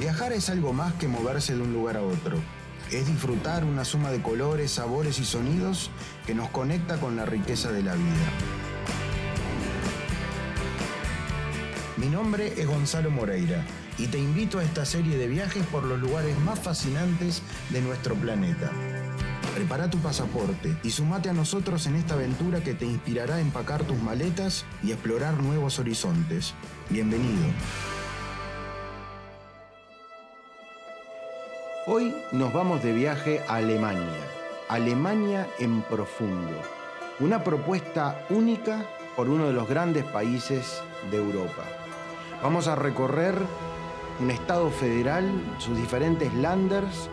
Viajar es algo más que moverse de un lugar a otro. Es disfrutar una suma de colores, sabores y sonidos que nos conecta con la riqueza de la vida. Mi nombre es Gonzalo Moreira y te invito a esta serie de viajes por los lugares más fascinantes de nuestro planeta. Prepara tu pasaporte y sumate a nosotros en esta aventura que te inspirará a empacar tus maletas y explorar nuevos horizontes. Bienvenido. Hoy nos vamos de viaje a Alemania. Alemania en profundo. Una propuesta única por uno de los grandes países de Europa. Vamos a recorrer un estado federal, sus diferentes Länders.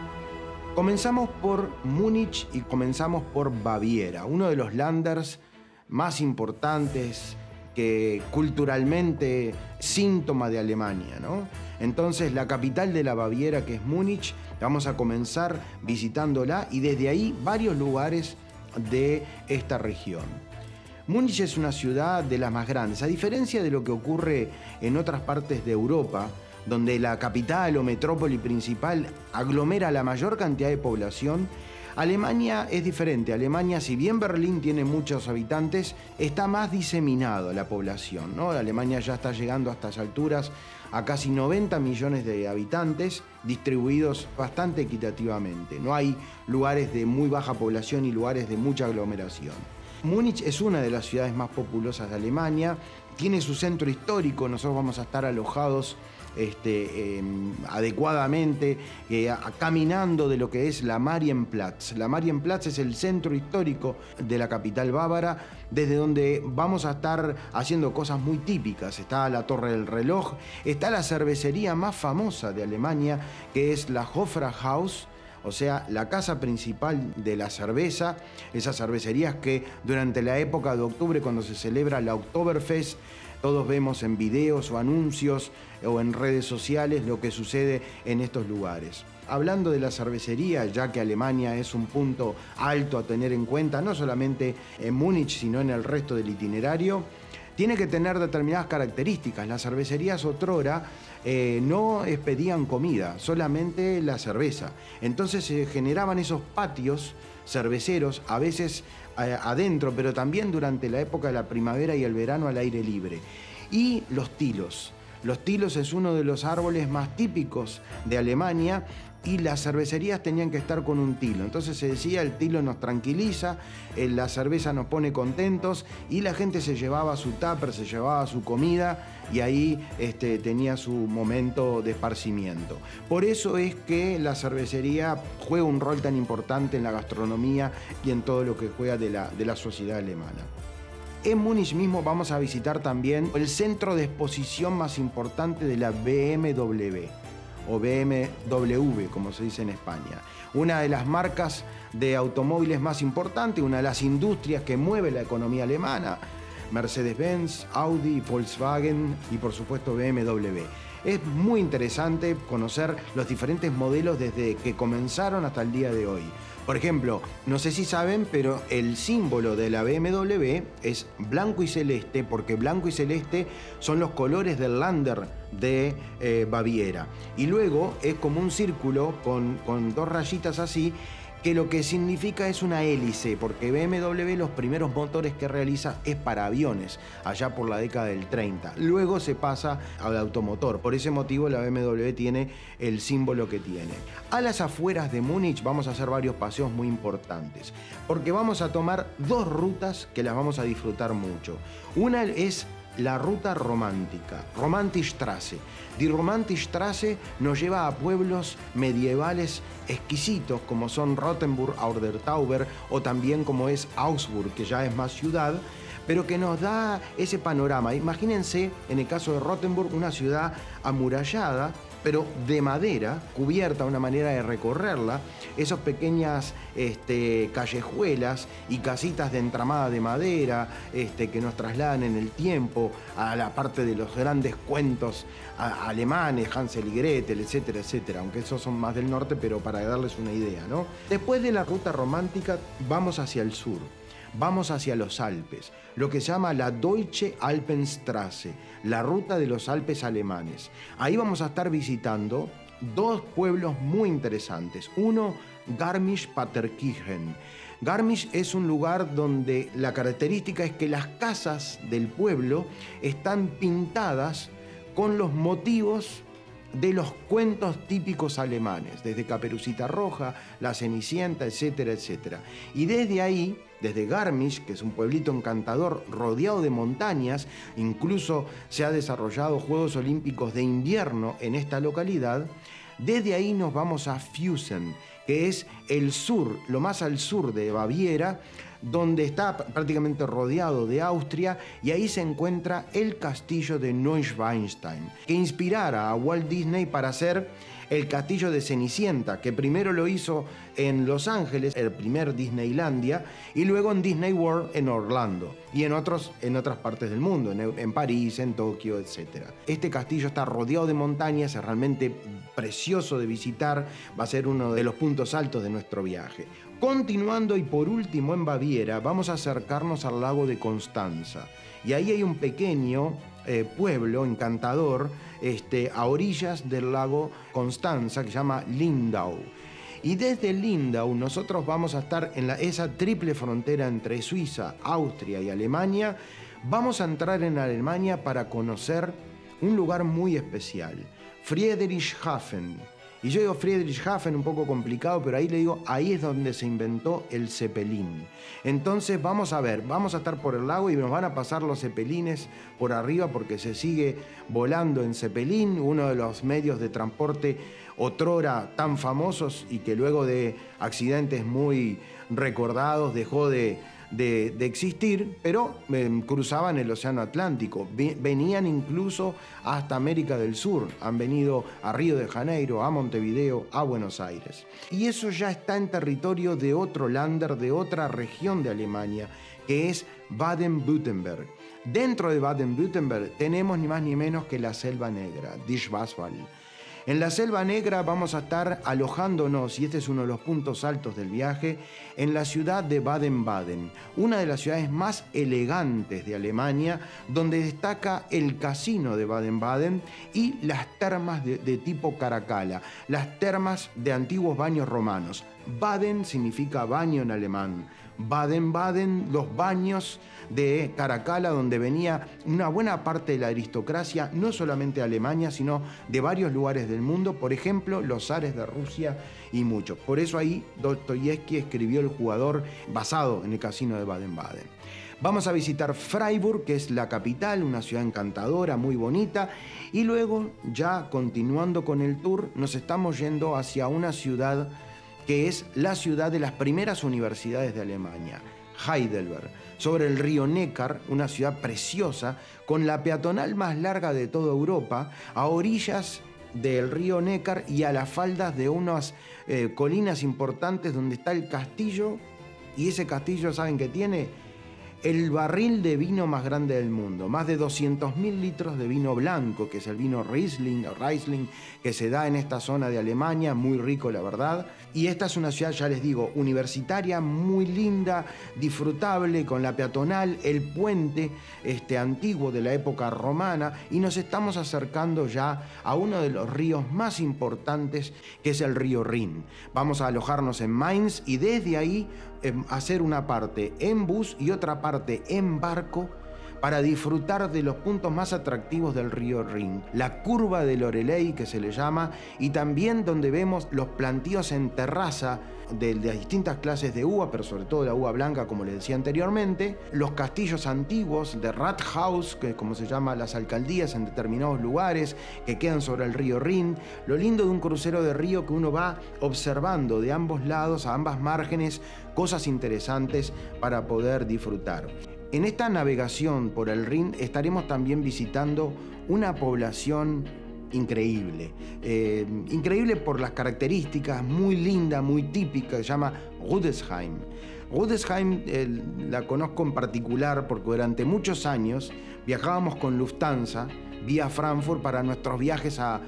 Comenzamos por Múnich y comenzamos por Baviera, uno de los Länders más importantes, que culturalmente síntoma de Alemania, ¿no? Entonces la capital de la Baviera, que es Múnich, vamos a comenzar visitándola y desde ahí varios lugares de esta región. Múnich es una ciudad de las más grandes, a diferencia de lo que ocurre en otras partes de Europa, donde la capital o metrópoli principal aglomera la mayor cantidad de población. Alemania es diferente. Alemania, si bien Berlín tiene muchos habitantes, está más diseminado la población, ¿no? Alemania ya está llegando a estas alturas a casi 90 millones de habitantes, distribuidos bastante equitativamente. No hay lugares de muy baja población y lugares de mucha aglomeración. Múnich es una de las ciudades más populosas de Alemania, tiene su centro histórico, nosotros vamos a estar alojados adecuadamente, caminando de lo que es la Marienplatz. La Marienplatz es el centro histórico de la capital bávara, desde donde vamos a estar haciendo cosas muy típicas. Está la Torre del Reloj, está la cervecería más famosa de Alemania, que es la Hofbrauhaus, o sea, la casa principal de la cerveza, esas cervecerías que durante la época de octubre, cuando se celebra la Oktoberfest, todos vemos en videos o anuncios o en redes sociales lo que sucede en estos lugares. Hablando de la cervecería, ya que Alemania es un punto alto a tener en cuenta, no solamente en Múnich, sino en el resto del itinerario, tiene que tener determinadas características. Las cervecerías otrora no expedían comida, solamente la cerveza. Entonces se generaban esos patios cerveceros, a veces adentro, pero también durante la época de la primavera y el verano al aire libre. Y los tilos. Los tilos es uno de los árboles más típicos de Alemania y las cervecerías tenían que estar con un tilo. Entonces se decía, el tilo nos tranquiliza, la cerveza nos pone contentos, y la gente se llevaba su tupper, se llevaba su comida y ahí tenía su momento de esparcimiento. Por eso es que la cervecería juega un rol tan importante en la gastronomía y en todo lo que juega de la sociedad alemana. En Múnich mismo vamos a visitar también el centro de exposición más importante de la BMW, o BMW, como se dice en España. Una de las marcas de automóviles más importantes, una de las industrias que mueve la economía alemana. Mercedes-Benz, Audi, Volkswagen y por supuesto BMW. Es muy interesante conocer los diferentes modelos desde que comenzaron hasta el día de hoy. Por ejemplo, no sé si saben, pero el símbolo de la BMW es blanco y celeste, porque blanco y celeste son los colores del Länder de Baviera. Y luego es como un círculo con dos rayitas así, que lo que significa es una hélice, porque BMW los primeros motores que realiza es para aviones, allá por la década del 30. Luego se pasa al automotor. Por ese motivo la BMW tiene el símbolo que tiene. A las afueras de Múnich vamos a hacer varios paseos muy importantes, porque vamos a tomar dos rutas que las vamos a disfrutar mucho. Una es la ruta romántica, Romantikstraße. Die Romantikstraße nos lleva a pueblos medievales exquisitos como son Rothenburg, Audertauber o también como es Augsburg, que ya es más ciudad, pero que nos da ese panorama. Imagínense, en el caso de Rothenburg, una ciudad amurallada, pero de madera, cubierta, una manera de recorrerla, esas pequeñas callejuelas y casitas de entramada de madera que nos trasladan en el tiempo a la parte de los grandes cuentos alemanes, Hansel y Gretel, etcétera, etcétera, aunque esos son más del norte, pero para darles una idea, ¿no? Después de la ruta romántica vamos hacia el sur. Vamos hacia los Alpes, lo que se llama la Deutsche Alpenstraße, la ruta de los Alpes alemanes. Ahí vamos a estar visitando dos pueblos muy interesantes. Uno, Garmisch-Partenkirchen. Garmisch es un lugar donde la característica es que las casas del pueblo están pintadas con los motivos de los cuentos típicos alemanes, desde Caperucita Roja, La Cenicienta, etcétera, etcétera. Y desde ahí, desde Garmisch, que es un pueblito encantador rodeado de montañas, incluso se ha desarrollado Juegos Olímpicos de invierno en esta localidad, desde ahí nos vamos a Füssen, que es el sur, lo más al sur de Baviera, donde está prácticamente rodeado de Austria, y ahí se encuentra el castillo de Neuschwanstein, que inspirara a Walt Disney para hacer el castillo de Cenicienta, que primero lo hizo en Los Ángeles, el primer Disneylandia, y luego en Disney World en Orlando, y en otras partes del mundo, en París, en Tokio, etc. Este castillo está rodeado de montañas, es realmente precioso de visitar, va a ser uno de los puntos altos de nuestro viaje. Continuando y por último en Baviera, vamos a acercarnos al lago de Constanza, y ahí hay un pequeño pueblo encantador a orillas del lago Constanza que se llama Lindau. Y desde Lindau nosotros vamos a estar en esa triple frontera entre Suiza, Austria y Alemania. Vamos a entrar en Alemania para conocer un lugar muy especial, Friedrichshafen. Y yo digo Friedrichshafen un poco complicado, pero ahí le digo, ahí es donde se inventó el Zeppelin. Entonces vamos a ver, vamos a estar por el lago y nos van a pasar los Zeppelines por arriba porque se sigue volando en Zeppelin, uno de los medios de transporte otrora tan famosos y que luego de accidentes muy recordados dejó de existir, pero cruzaban el Océano Atlántico, venían incluso hasta América del Sur, han venido a Río de Janeiro, a Montevideo, a Buenos Aires. Y eso ya está en territorio de otro Länder, de otra región de Alemania, que es Baden-Württemberg. Dentro de Baden-Württemberg tenemos ni más ni menos que la Selva Negra, die Schwarzwald. En la Selva Negra vamos a estar alojándonos, y este es uno de los puntos altos del viaje, en la ciudad de Baden-Baden, una de las ciudades más elegantes de Alemania, donde destaca el casino de Baden-Baden y las termas de tipo Caracalla, las termas de antiguos baños romanos. Baden significa baño en alemán. Baden-Baden, los baños de Caracalla, donde venía una buena parte de la aristocracia, no solamente de Alemania, sino de varios lugares del mundo, por ejemplo, los zares de Rusia y muchos. Por eso ahí Dostoyevsky escribió El jugador, basado en el casino de Baden-Baden. Vamos a visitar Freiburg, que es la capital, una ciudad encantadora, muy bonita, y luego, ya continuando con el tour, nos estamos yendo hacia una ciudad que es la ciudad de las primeras universidades de Alemania, Heidelberg, sobre el río Neckar, una ciudad preciosa, con la peatonal más larga de toda Europa, a orillas del río Neckar y a las faldas de unas colinas importantes donde está el castillo, y ese castillo, ¿saben qué tiene? El barril de vino más grande del mundo, más de 200.000 litros de vino blanco, que es el vino Riesling, que se da en esta zona de Alemania, muy rico la verdad. Y esta es una ciudad, ya les digo, universitaria, muy linda, disfrutable, con la peatonal, el puente antiguo de la época romana, y nos estamos acercando ya a uno de los ríos más importantes, que es el río Rin. Vamos a alojarnos en Mainz y desde ahí hacer una parte en bus y otra parte en barco para disfrutar de los puntos más atractivos del río Rin, la curva de Loreley, que se le llama, y también donde vemos los plantíos en terraza de distintas clases de uva, pero sobre todo la uva blanca, como les decía anteriormente, los castillos antiguos de Rathaus, que es como se llama las alcaldías en determinados lugares que quedan sobre el río Rin, lo lindo de un crucero de río que uno va observando de ambos lados, a ambas márgenes, cosas interesantes para poder disfrutar. En esta navegación por el Rin estaremos también visitando una población increíble. Increíble por las características, muy linda, muy típica, se llama Rudesheim. Rudesheim la conozco en particular porque durante muchos años viajábamos con Lufthansa vía Frankfurt para nuestros viajes a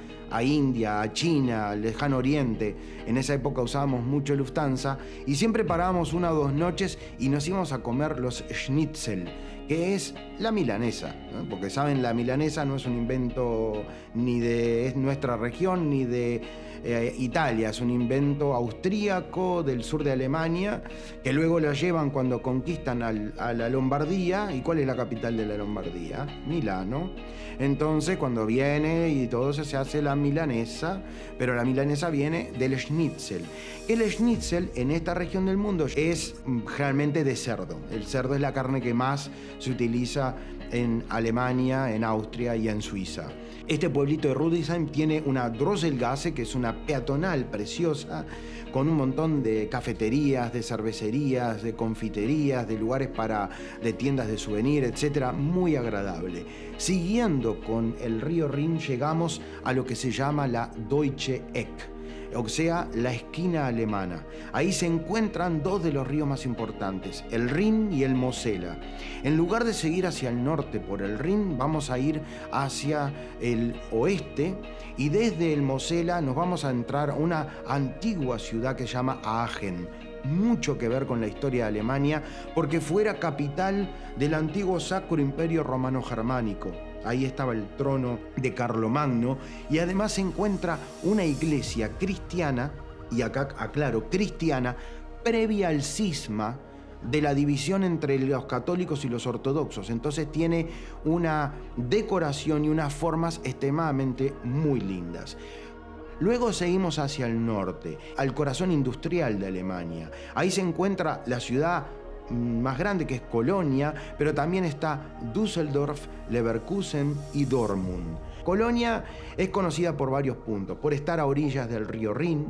India, a China, al Lejano Oriente. En esa época usábamos mucho Lufthansa y siempre parábamos 1 o 2 noches y nos íbamos a comer los schnitzel, que es la milanesa, ¿no? Porque saben, la milanesa no es un invento ni de nuestra región ni de Italia, es un invento austríaco del sur de Alemania, que luego lo llevan cuando conquistan a la Lombardía. ¿Y cuál es la capital de la Lombardía? Milano. Entonces, cuando viene y todo eso, se hace la milanesa, pero la milanesa viene del schnitzel. El schnitzel en esta región del mundo es generalmente de cerdo. El cerdo es la carne que más se utiliza en Alemania, en Austria y en Suiza. Este pueblito de Rudesheim tiene una Drosselgasse, que es una peatonal preciosa, con un montón de cafeterías, de cervecerías, de confiterías, de lugares de tiendas de souvenir, etc. Muy agradable. Siguiendo con el río Rin, llegamos a lo que se llama la Deutsche Eck, o sea, la esquina alemana. Ahí se encuentran dos de los ríos más importantes, el Rin y el Mosela. En lugar de seguir hacia el norte por el Rin, vamos a ir hacia el oeste, y desde el Mosela nos vamos a entrar a una antigua ciudad que se llama Aachen. Mucho que ver con la historia de Alemania, porque fuera capital del antiguo Sacro Imperio Romano-Germánico. Ahí estaba el trono de Carlomagno, y además se encuentra una iglesia cristiana, y acá aclaro, cristiana, previa al cisma de la división entre los católicos y los ortodoxos. Entonces tiene una decoración y unas formas extremadamente muy lindas. Luego seguimos hacia el norte, al corazón industrial de Alemania. Ahí se encuentra la ciudad más grande, que es Colonia, pero también está Düsseldorf, Leverkusen y Dortmund. Colonia es conocida por varios puntos: por estar a orillas del río Rin,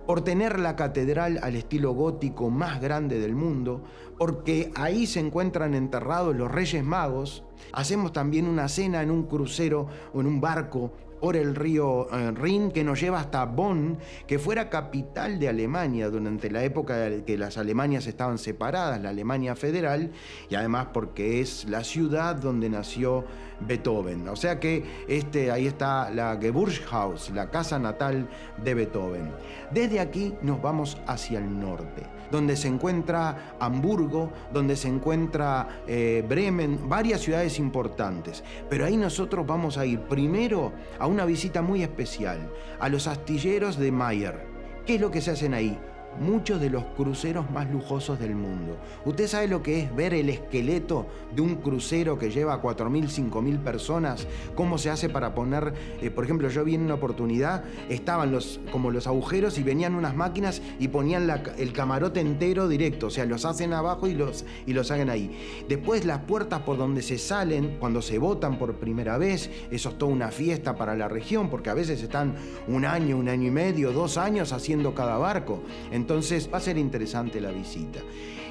por tener la catedral al estilo gótico más grande del mundo, porque ahí se encuentran enterrados los Reyes Magos. Hacemos también una cena en un crucero o en un barco por el río Rin, que nos lleva hasta Bonn, que fuera capital de Alemania durante la época en que las Alemanias estaban separadas, la Alemania federal, y además porque es la ciudad donde nació Beethoven. O sea que ahí está la Geburtshaus, la casa natal de Beethoven. Desde aquí nos vamos hacia el norte, donde se encuentra Hamburgo, donde se encuentra Bremen, varias ciudades importantes. Pero ahí nosotros vamos a ir primero a una visita muy especial, a los astilleros de Mayer. ¿Qué es lo que se hacen ahí? Muchos de los cruceros más lujosos del mundo. ¿Usted sabe lo que es ver el esqueleto de un crucero que lleva 4.000, 5.000 personas? ¿Cómo se hace para poner, por ejemplo, yo vi en una oportunidad, estaban como los agujeros y venían unas máquinas y ponían el camarote entero directo, o sea, los hacen abajo y los hagan ahí. Después las puertas por donde se salen cuando se botan por primera vez, eso es toda una fiesta para la región, porque a veces están un año y medio, 2 años haciendo cada barco. Entonces va a ser interesante la visita.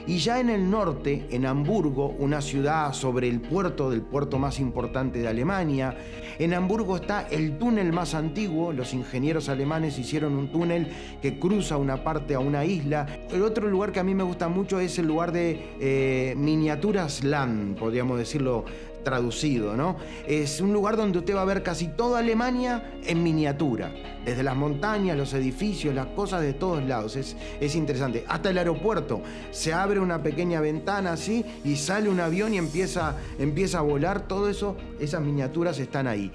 Y ya en el norte, en Hamburgo, una ciudad sobre el puerto más importante de Alemania, en Hamburgo está el túnel más antiguo. Los ingenieros alemanes hicieron un túnel que cruza una parte a una isla. El otro lugar que a mí me gusta mucho es el lugar de Miniaturas Land, podríamos decirlo traducido, ¿no? Es un lugar donde usted va a ver casi toda Alemania en miniatura, desde las montañas, los edificios, las cosas de todos lados. Es interesante. Hasta el aeropuerto, se abre una pequeña ventana así y sale un avión y empieza a volar. Todo eso, esas miniaturas están ahí.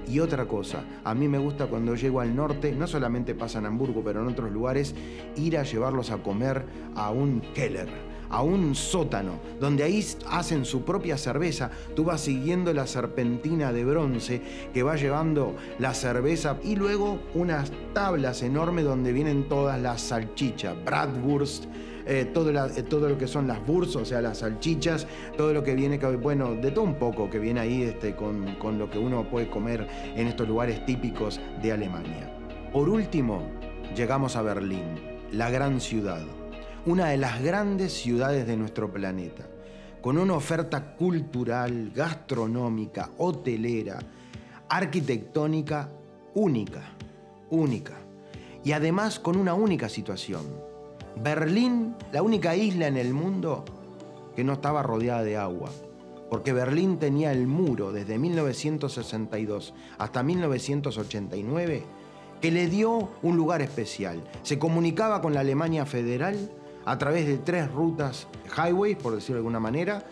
Y otra cosa, a mí me gusta cuando llego al norte, no solamente pasa en Hamburgo, pero en otros lugares, ir a llevarlos a comer a un Keller, a un sótano, donde ahí hacen su propia cerveza. Tú vas siguiendo la serpentina de bronce que va llevando la cerveza, y luego unas tablas enormes donde vienen todas las salchichas, Bratwurst, todo lo que son las Wurst, o sea, las salchichas, todo lo que viene, bueno, de todo un poco que viene ahí con lo que uno puede comer en estos lugares típicos de Alemania. Por último, llegamos a Berlín, la gran ciudad, una de las grandes ciudades de nuestro planeta, con una oferta cultural, gastronómica, hotelera, arquitectónica única, y además con una única situación. Berlín, la única isla en el mundo que no estaba rodeada de agua, porque Berlín tenía el muro desde 1962 hasta 1989, que le dio un lugar especial. Se comunicaba con la Alemania federal a través de 3 rutas, highways, por decirlo de alguna manera,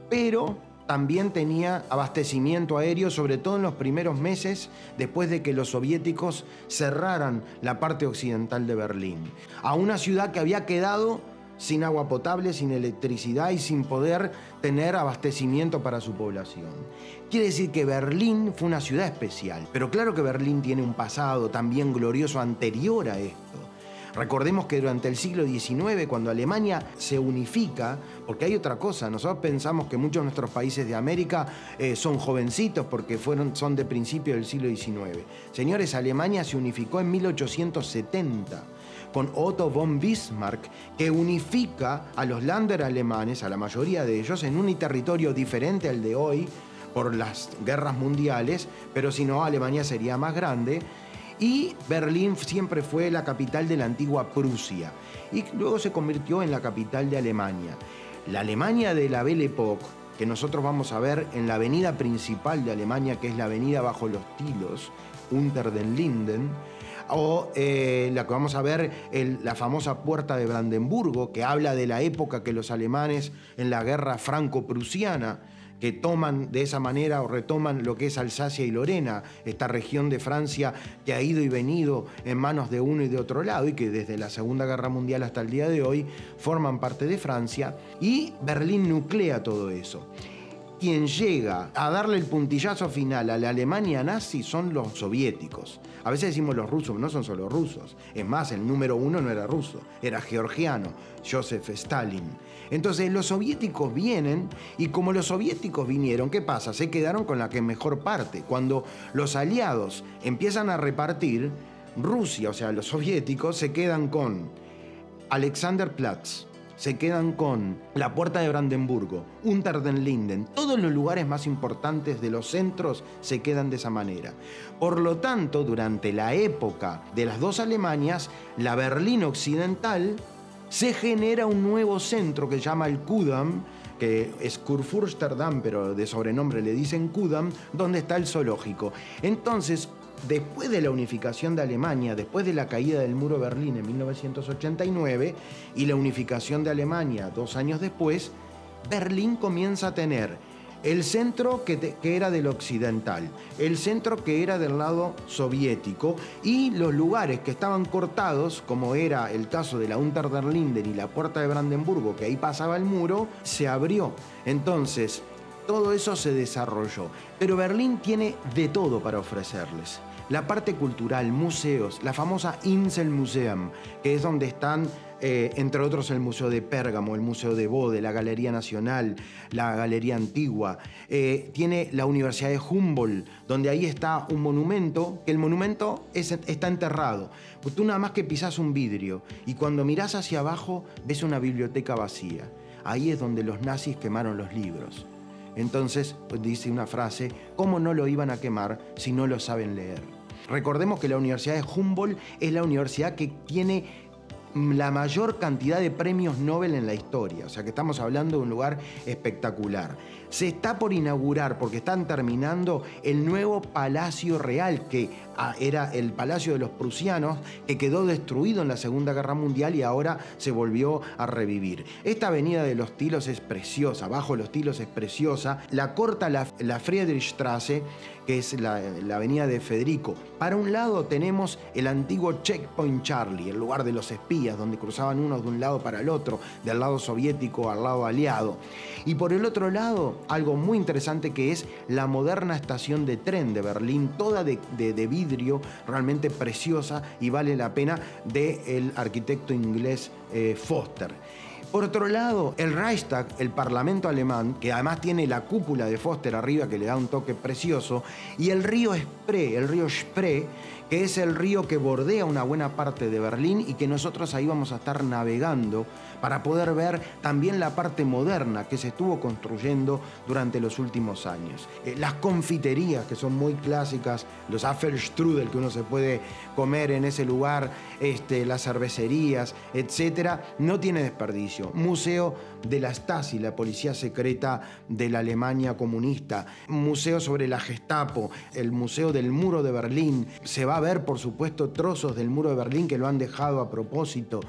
pero también tenía abastecimiento aéreo, sobre todo en los primeros meses después de que los soviéticos cerraran la parte occidental de Berlín. A una ciudad que había quedado sin agua potable, sin electricidad y sin poder tener abastecimiento para su población. Quiere decir que Berlín fue una ciudad especial, pero claro que Berlín tiene un pasado también glorioso anterior a esto. Recordemos que durante el siglo XIX, cuando Alemania se unifica, porque hay otra cosa, nosotros pensamos que muchos de nuestros países de América son jovencitos porque son de principio del siglo XIX. Señores, Alemania se unificó en 1870 con Otto von Bismarck, que unifica a los Länder alemanes, a la mayoría de ellos, en un territorio diferente al de hoy por las guerras mundiales, pero si no, Alemania sería más grande. Y Berlín siempre fue la capital de la antigua Prusia y luego se convirtió en la capital de Alemania. La Alemania de la Belle Époque, que nosotros vamos a ver en la avenida principal de Alemania, que es la avenida bajo los tilos, Unter den Linden, o la que vamos a ver, la famosa Puerta de Brandenburgo, que habla de la época que los alemanes en la guerra franco-prusiana, que toman de esa manera o retoman lo que es Alsacia y Lorena, esta región de Francia que ha ido y venido en manos de uno y de otro lado y que desde la Segunda Guerra Mundial hasta el día de hoy forman parte de Francia, y Berlín nuclea todo eso. Quien llega a darle el puntillazo final a la Alemania nazi son los soviéticos. A veces decimos los rusos, no son solo rusos. Es más, el número uno no era ruso, era georgiano, Joseph Stalin. Entonces los soviéticos vienen y como los soviéticos vinieron, ¿qué pasa? Se quedaron con la que mejor parte. Cuando los aliados empiezan a repartir, Rusia, o sea, los soviéticos, se quedan con Alexanderplatz, se quedan con la Puerta de Brandenburgo, Unter den Linden. Todos los lugares más importantes de los centros se quedan de esa manera. Por lo tanto, durante la época de las dos Alemanias, la Berlín occidental, se genera un nuevo centro que se llama el Kudamm, que es Kurfürstendamm, pero de sobrenombre le dicen Kudamm, donde está el zoológico. Entonces, después de la unificación de Alemania, después de la caída del muro de Berlín en 1989 y la unificación de Alemania 2 años después, Berlín comienza a tener el centro que era del occidental, el centro que era del lado soviético y los lugares que estaban cortados, como era el caso de la Unter den Linden y la Puerta de Brandenburgo, que ahí pasaba el muro, se abrió. Entonces, todo eso se desarrolló. Pero Berlín tiene de todo para ofrecerles. La parte cultural, museos, la famosa Inselmuseum, que es donde están, entre otros, el Museo de Pérgamo, el Museo de Bode, la Galería Nacional, la Galería Antigua. Tiene la Universidad de Humboldt, donde ahí está un monumento, que el monumento está enterrado. Pues tú nada más que pisás un vidrio y cuando mirás hacia abajo ves una biblioteca vacía. Ahí es donde los nazis quemaron los libros. Entonces, pues dice una frase, ¿cómo no lo iban a quemar si no lo saben leer? Recordemos que la Universidad de Humboldt es la universidad que tiene la mayor cantidad de premios Nobel en la historia. O sea que estamos hablando de un lugar espectacular. Se está por inaugurar, porque están terminando, el nuevo Palacio Real, que era el Palacio de los Prusianos, que quedó destruido en la Segunda Guerra Mundial y ahora se volvió a revivir. Esta avenida de los Tilos es preciosa, bajo los Tilos es preciosa. La corta la Friedrichstraße, que es la avenida de Federico. Para un lado tenemos el antiguo Checkpoint Charlie, el lugar de los espías, donde cruzaban unos de un lado para el otro, del lado soviético al lado aliado. Y por el otro lado, algo muy interesante que es la moderna estación de tren de Berlín, toda de vidrio, realmente preciosa y vale la pena, del arquitecto inglés Foster. Por otro lado, el Reichstag, el Parlamento alemán, que además tiene la cúpula de Foster arriba que le da un toque precioso, y el río Spree, que es el río que bordea una buena parte de Berlín y que nosotros ahí vamos a estar navegando para poder ver también la parte moderna que se estuvo construyendo durante los últimos años. Las confiterías, que son muy clásicas, los Apfelstrudel que uno se puede comer en ese lugar, las cervecerías, etcétera, no tiene desperdicio. Museo de la Stasi, la policía secreta de la Alemania comunista, museo sobre la Gestapo, el museo del muro de Berlín. Se va a ver, por supuesto, trozos del muro de Berlín que lo han dejado a propósito.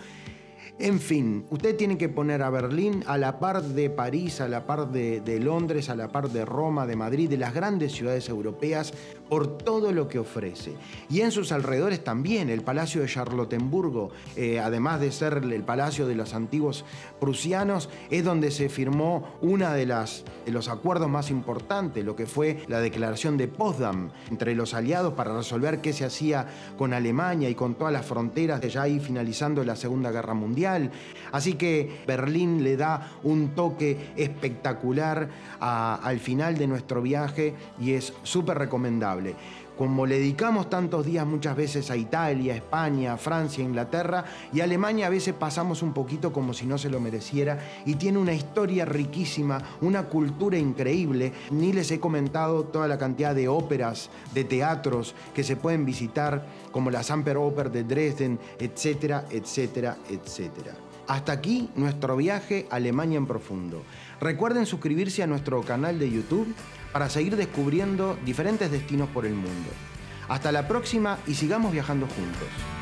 En fin, usted tiene que poner a Berlín a la par de París, a la par de Londres, a la par de Roma, de Madrid, de las grandes ciudades europeas, por todo lo que ofrece. Y en sus alrededores también, el Palacio de Charlottenburgo, además de ser el palacio de los antiguos prusianos, es donde se firmó una de los acuerdos más importantes, lo que fue la Declaración de Potsdam, entre los aliados para resolver qué se hacía con Alemania y con todas las fronteras, ya ahí finalizando la Segunda Guerra Mundial. Así que Berlín le da un toque espectacular al final de nuestro viaje y es súper recomendable. Como le dedicamos tantos días muchas veces a Italia, España, Francia, Inglaterra y Alemania, a veces pasamos un poquito como si no se lo mereciera, y tiene una historia riquísima, una cultura increíble. Ni les he comentado toda la cantidad de óperas, de teatros que se pueden visitar, como la Semperoper de Dresden, etcétera, etcétera, etcétera. Hasta aquí nuestro viaje a Alemania en profundo. Recuerden suscribirse a nuestro canal de YouTube para seguir descubriendo diferentes destinos por el mundo. Hasta la próxima y sigamos viajando juntos.